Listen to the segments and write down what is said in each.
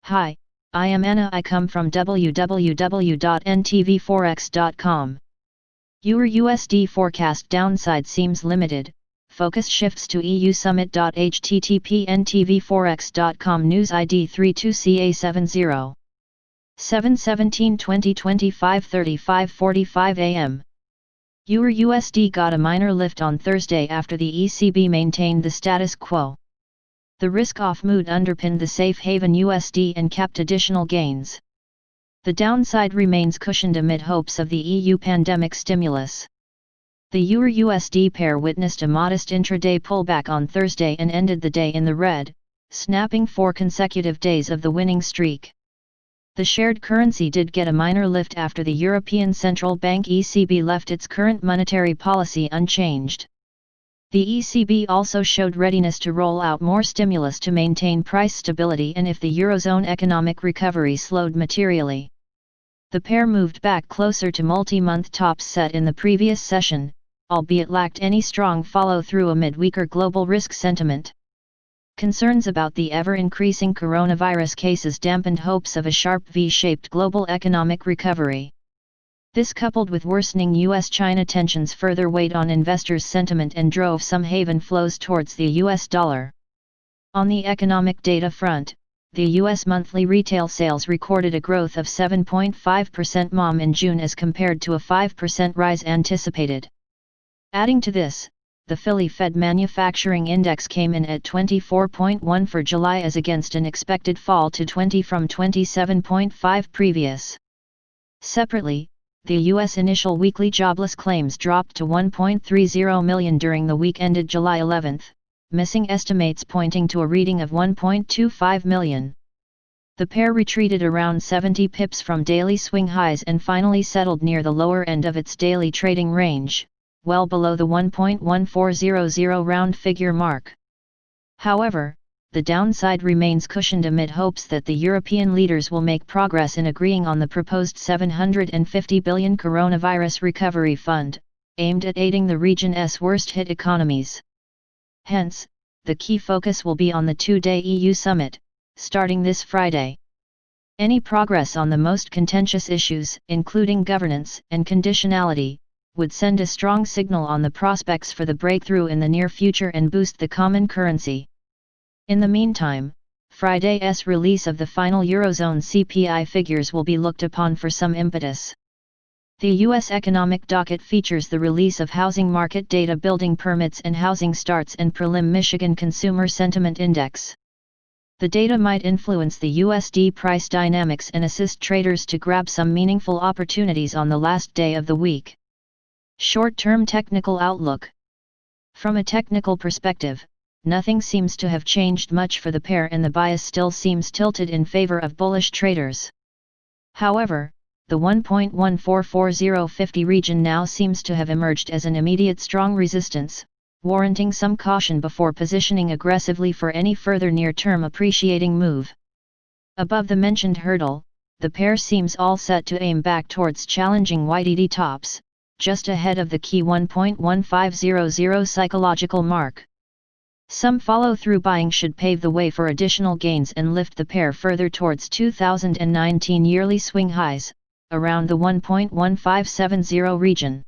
Hi, I am Anna. I come from www.ntvforex.com. EUR USD Forecast Downside seems limited. Focus shifts to EU Summit. http ntvforex.com News ID 32CA70 7/17/2020 5:35:45 am. EUR USD got a minor lift on Thursday after the ECB maintained the status quo. The risk-off mood underpinned the safe haven USD and capped additional gains. The downside remains cushioned amid hopes of the EU pandemic stimulus. The EUR USD pair witnessed a modest intraday pullback on Thursday and ended the day in the red, snapping 4 consecutive days of the winning streak. The shared currency did get a minor lift after the European Central Bank ECB left its current monetary policy unchanged. The ECB also showed readiness to roll out more stimulus to maintain price stability and if the Eurozone economic recovery slowed materially. The pair moved back closer to multi-month tops set in the previous session, albeit lacked any strong follow-through amid weaker global risk sentiment. Concerns about the ever-increasing coronavirus cases dampened hopes of a sharp V-shaped global economic recovery. This, coupled with worsening US-China tensions, further weighed on investors' sentiment and drove some haven flows towards the US dollar. On the economic data front, the US monthly retail sales recorded a growth of 7.5% MOM in June as compared to a 5% rise anticipated. Adding to this, the Philly Fed Manufacturing Index came in at 24.1 for July as against an expected fall to 20 from 27.5 previous. Separately, the U.S. initial weekly jobless claims dropped to 1.30 million during the week ended July 11, missing estimates pointing to a reading of 1.25 million. The pair retreated around 70 pips from daily swing highs and finally settled near the lower end of its daily trading range, well below the 1.1400 round figure mark. However, the downside remains cushioned amid hopes that the European leaders will make progress in agreeing on the proposed 750 billion coronavirus recovery fund, aimed at aiding the region's worst-hit economies. Hence, the key focus will be on the 2-day EU summit, starting this Friday. Any progress on the most contentious issues, including governance and conditionality, would send a strong signal on the prospects for the breakthrough in the near future and boost the common currency. In the meantime, Friday's release of the final Eurozone CPI figures will be looked upon for some impetus. The U.S. economic docket features the release of housing market data, building permits and housing starts, and prelim Michigan Consumer Sentiment Index. The data might influence the USD price dynamics and assist traders to grab some meaningful opportunities on the last day of the week. Short-term technical outlook. From a technical perspective, nothing seems to have changed much for the pair and the bias still seems tilted in favor of bullish traders. However, the 1.144050 region now seems to have emerged as an immediate strong resistance, warranting some caution before positioning aggressively for any further near-term appreciating move. Above the mentioned hurdle, the pair seems all set to aim back towards challenging YTD tops, just ahead of the key 1.1500 psychological mark. Some follow-through buying should pave the way for additional gains and lift the pair further towards 2019 yearly swing highs, around the 1.1570 region.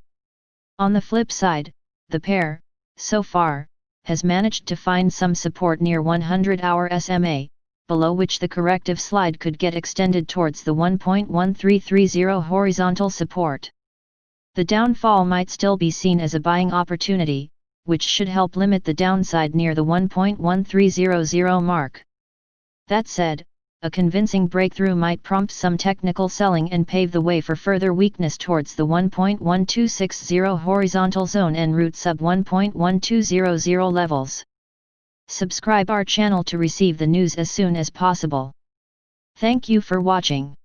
On the flip side, the pair, so far, has managed to find some support near 100-hour SMA, below which the corrective slide could get extended towards the 1.1330 horizontal support. The downfall might still be seen as a buying opportunity, which should help limit the downside near the 1.1300 mark. That said, a convincing breakthrough might prompt some technical selling and pave the way for further weakness towards the 1.1260 horizontal zone en route sub 1.1200 levels. Subscribe our channel to receive the news as soon as possible. Thank you for watching.